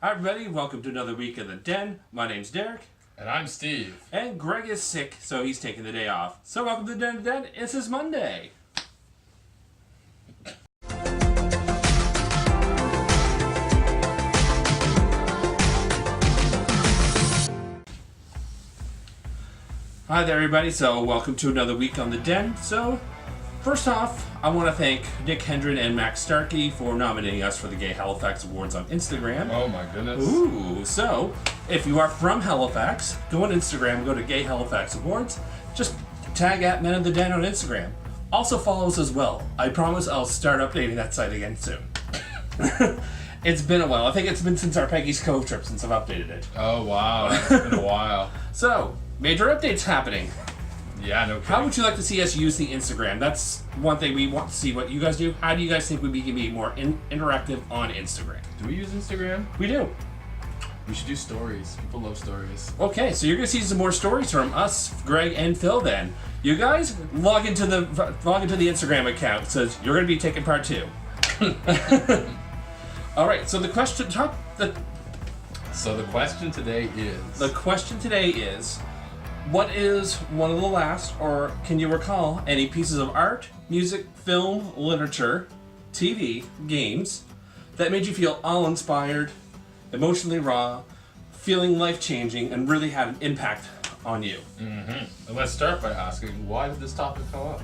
Hi everybody, welcome to another week in the Den. My name's Derek. And I'm Steve. And Greg is sick, so he's taking the day off. So welcome to the Den. It's his Monday. Hi there everybody, so welcome to another week on the Den. So, first off, I want to thank Nick Hendren and Max Starkey for nominating us for the Gay Halifax Awards on Instagram. Oh my goodness. Ooh, so if you are from Halifax, go on Instagram, go to Gay Halifax Awards, just tag at Men of the Den on Instagram. Also follow us as well. I promise I'll start updating that site again soon. It's been a while. I think it's been since our Peggy's Cove trip since I've updated it. Oh wow, it's been a while. So, major updates happening. Yeah, no kidding. How would you like to see us use the Instagram? That's one thing we want to see what you guys do. How do you guys think we can be more interactive on Instagram? Do we use Instagram? We do. We should do stories. People love stories. Okay, so you're gonna see some more stories from us, Greg and Phil. Then you guys log into the Instagram account. It says you're gonna be taking part too. All right. So the question today is. What is one of the last, or can you recall, any pieces of art, music, film, literature, TV, games, that made you feel awe-inspired, emotionally raw, feeling life-changing, and really had an impact on you? Mm-hmm. And let's start by asking, why did this topic come up?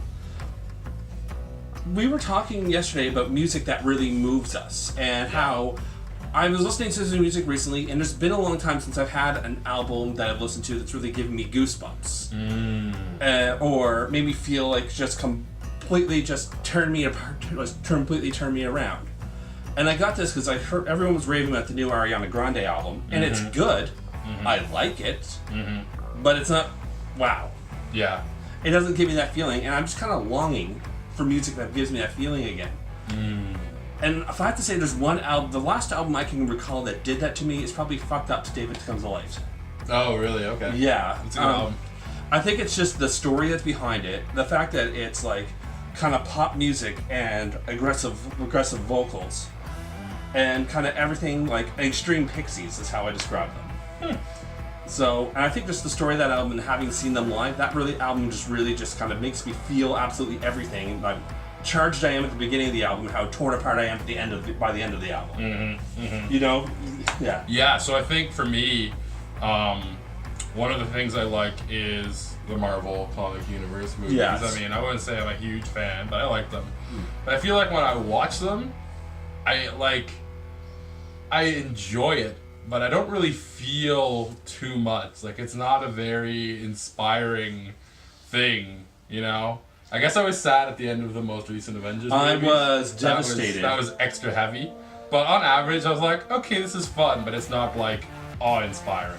We were talking yesterday about music that really moves us, and how I was listening to some music recently, and there's been a long time since I've had an album that I've listened to that's really given me goosebumps. Or made me feel like completely turned me around. And I got this because I heard everyone was raving about the new Ariana Grande album, and it's good. Mm-hmm. I like it, but it's not wow. Yeah. It doesn't give me that feeling, and I'm just kind of longing for music that gives me that feeling again. And if I have to say there's one album, the last album I can recall that did that to me is probably Fucked Up to David Comes to Life. Oh, really? Okay. Yeah. It's a good album. I think it's just the story that's behind it, the fact that it's like kind of pop music and aggressive vocals, and kind of everything like extreme pixies is how I describe them. So, and I think just the story of that album and having seen them live, that album just kind of makes me feel absolutely everything. Like, charged I am at the beginning of the album, how torn apart I am by the end of the album. You know? Yeah. Yeah, so I think for me, one of the things I like is the Marvel comic universe movies. Yes. I mean, I wouldn't say I'm a huge fan, but I like them. But I feel like when I watch them, I enjoy it, but I don't really feel too much. Like, it's not a very inspiring thing, you know? I guess I was sad at the end of the most recent Avengers movie. I was devastated. That was extra heavy. But on average, I was like, okay, this is fun, but it's not, like, awe-inspiring.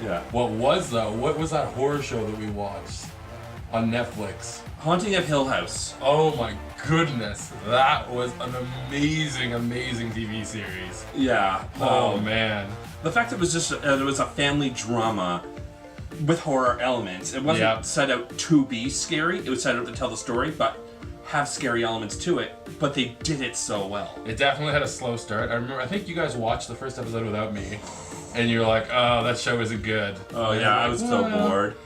Yeah. What was that horror show that we watched on Netflix? Haunting of Hill House. Oh my goodness. That was an amazing, amazing TV series. Yeah. Oh, man. The fact that it was just, it was a family drama with horror elements. It wasn't set out to be scary. It was set out to tell the story, but have scary elements to it. But they did it so well. It definitely had a slow start. I think you guys watched the first episode without me, and you were like, "Oh, that show isn't good." Oh yeah, I was so bored.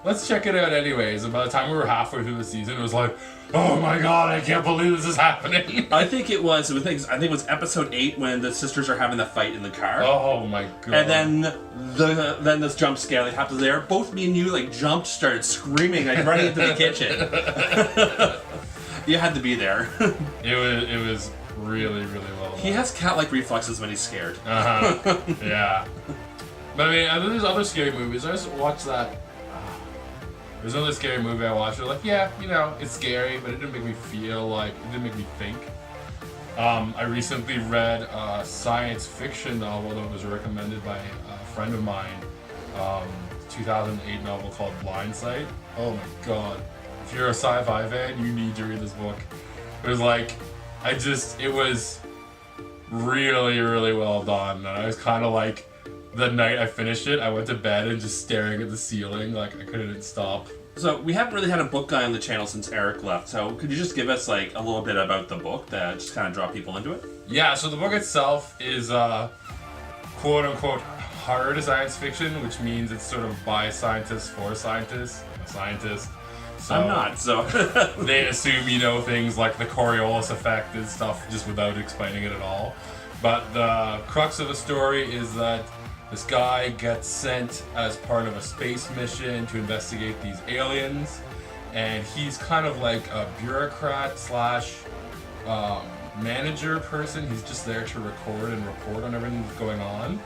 Let's check it out anyways. And by the time we were halfway through the season, it was like, "Oh my god, I can't believe this is happening." I think it was episode 8 when the sisters are having the fight in the car. Oh my god. And then this jump scare that happens there. Both me and you jumped, started screaming, running into the kitchen. You had to be there. It was really, really well done. He has cat-like reflexes when he's scared. Yeah. But I mean, there's other scary movies. I just watched that. There's another scary movie I watched. I was like, yeah, it's scary, but it didn't make me feel like, it didn't make me think. I recently read a science fiction novel that was recommended by a friend of mine. 2008 novel called Blindsight. Oh my god. If you're a sci-fi fan, you need to read this book. It was it was really, really well done. And I was kind of like, the night I finished it, I went to bed and just staring at the ceiling, like I couldn't stop. So we haven't really had a book guy on the channel since Eric left, so could you just give us like a little bit about the book that just kind of draw people into it? Yeah, so the book itself is quote unquote hard science fiction, which means it's sort of by scientists for scientists. I'm a scientist. So I'm not, so. they assume you know things like the Coriolis effect and stuff just without explaining it at all. But the crux of the story is that this guy gets sent as part of a space mission to investigate these aliens, and he's kind of like a bureaucrat slash manager person. He's just there to record and report on everything that's going on.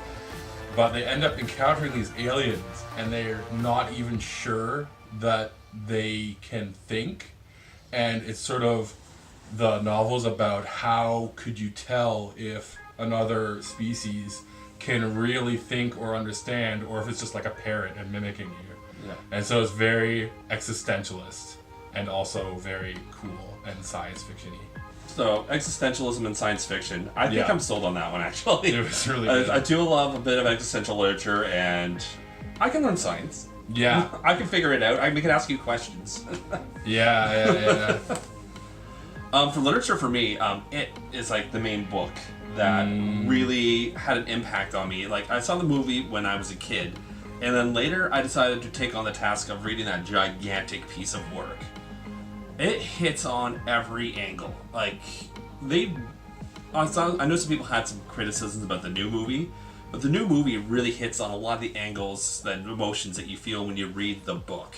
But they end up encountering these aliens, and they're not even sure that they can think. And it's sort of, the novel's about how could you tell if another species can really think or understand, or if it's just like a parrot and mimicking you. Yeah. And so it's very existentialist and also very cool and science fiction-y. So, existentialism and science fiction. I think Yeah. I'm sold on that one, actually. It was really good. I do love a bit of existential literature, and I can learn science. Yeah. I can figure it out. We can ask you questions. Yeah. For literature, for me, it is like the main book that really had an impact on me. Like, I saw the movie when I was a kid, and then later I decided to take on the task of reading that gigantic piece of work. It hits on every angle. Like, I know some people had some criticisms about the new movie, but the new movie really hits on a lot of the angles and emotions that you feel when you read the book.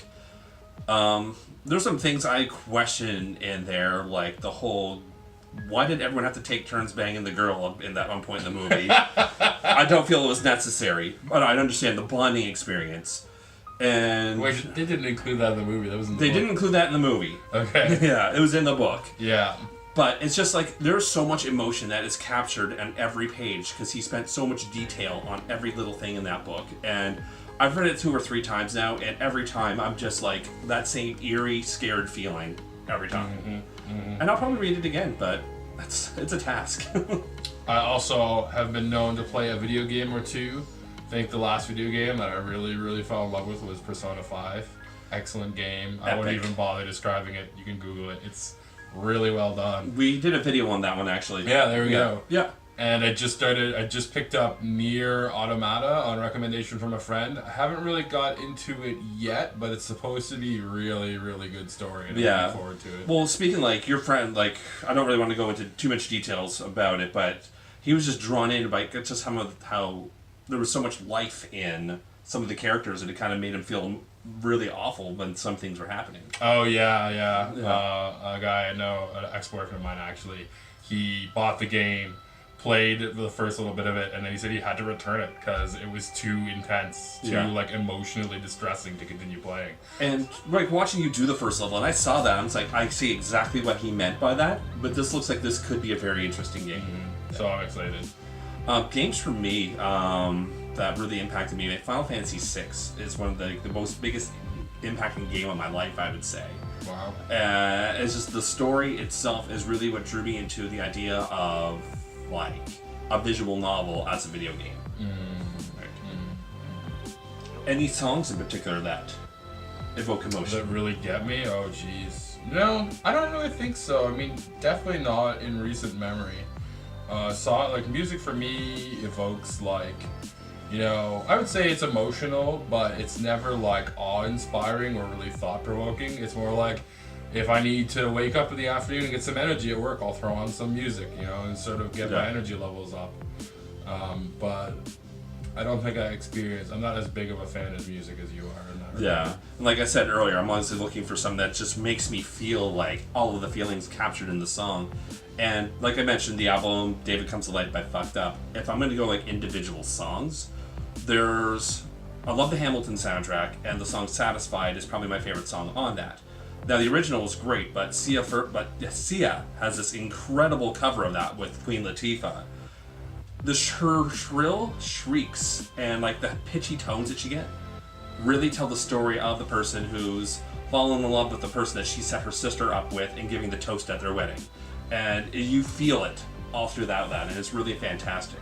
There's some things I question in there, like the whole, why did everyone have to take turns banging the girl in that one point in the movie? I don't feel it was necessary, but I understand the bonding experience. And Wait, they didn't include that in the movie. That was in the they book. didn't include that in the movie. Okay. Yeah, it was in the book. Yeah. But it's just like, there's so much emotion that is captured on every page because he spent so much detail on every little thing in that book. And I've read it 2 or 3 times now, and every time I'm just like, that same eerie, scared feeling every time. And I'll probably read it again, but it's a task. I also have been known to play a video game or two. I think the last video game that I really, really fell in love with was Persona 5. Excellent game. I wouldn't even bother describing it. You can Google it. It's really well done. We did a video on that one, actually. Yeah, there we go. Yeah. And I just picked up Nier Automata on recommendation from a friend. I haven't really got into it yet, but it's supposed to be really, really good story, and I'm looking forward to it. Well, speaking like your friend, like, I don't really want to go into too much details about it, but he was just drawn in by just how there was so much life in some of the characters, and it kind of made him feel really awful when some things were happening. Oh, yeah. A guy I know, an ex-boyfriend of mine actually, he bought the game, played the first little bit of it, and then he said he had to return it because it was too intense, too like emotionally distressing to continue playing. And like watching you do the first level, and I saw that, I was like, I see exactly what he meant by that, but this looks like this could be a very interesting game. So I'm excited. Games for me that really impacted me, Final Fantasy VI is one of the most biggest impacting game of my life, I would say. Wow. It's just the story itself is really what drew me into the idea of like a visual novel as a video game. Any songs in particular that evoke emotion? That really get me? Oh, jeez. No, I don't really think so. I mean, definitely not in recent memory. Music for me evokes like, I would say it's emotional, but it's never like awe-inspiring or really thought-provoking. It's more like, if I need to wake up in the afternoon and get some energy at work, I'll throw on some music, and sort of get my energy levels up. But I don't think I'm not as big of a fan of music as you are in that regard. Yeah. And like I said earlier, I'm honestly looking for something that just makes me feel like all of the feelings captured in the song. And like I mentioned, the album David Comes to Light by Fucked Up. If I'm going to go like individual songs, I love the Hamilton soundtrack, and the song Satisfied is probably my favorite song on that. Now the original was great, but Sia has this incredible cover of that with Queen Latifah. The shrill shrieks and like the pitchy tones that you get really tell the story of the person who's fallen in love with the person that she set her sister up with and giving the toast at their wedding. And you feel it all through that, and it's really fantastic.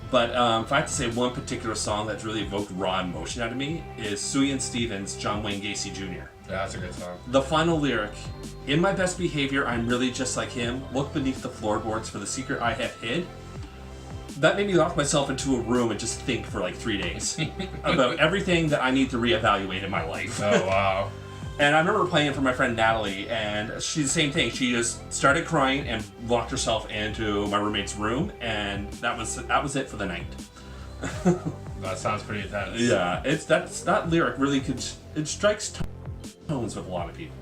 But if I had to say one particular song that's really evoked raw emotion out of me is Sufjan Stevens' John Wayne Gacy Jr. Yeah, that's a good song. The final lyric, in my best behavior, I'm really just like him. Look beneath the floorboards for the secret I have hid. that made me lock myself into a room and just think for like 3 days about everything that I need to reevaluate in my life. Oh, wow. And I remember playing it for my friend Natalie, and she's the same thing. She just started crying and locked herself into my roommate's room, and that was it for the night. That sounds pretty intense. Yeah, that lyric really it strikes tones with a lot of people.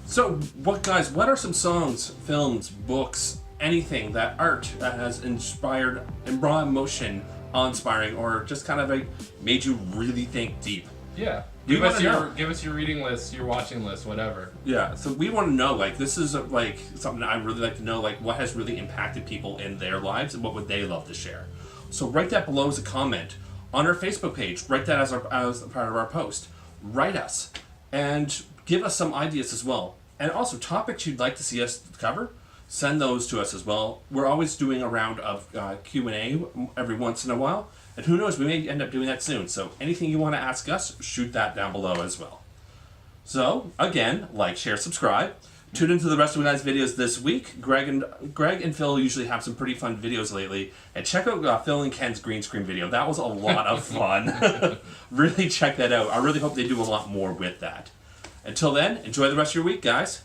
So, what are some songs, films, books, anything that art that has inspired and brought emotion, awe-inspiring, or just kind of like made you really think deep? Yeah. Give us your reading list, your watching list, whatever. Yeah. So we want to know, like, this is like something I really like to know, like, what has really impacted people in their lives and what would they love to share. So write that below as a comment on our Facebook page. Write that as a part of our post. Write us and give us some ideas as well. And also topics you'd like to see us cover. Send those to us as well. We're always doing a round of Q&A every once in a while. And who knows, we may end up doing that soon. So anything you want to ask us, shoot that down below as well. So, again, like, share, subscribe. Tune into the rest of the guys' videos this week. Greg and Phil usually have some pretty fun videos lately. And check out Phil and Ken's green screen video. That was a lot of fun. Really check that out. I really hope they do a lot more with that. Until then, enjoy the rest of your week, guys.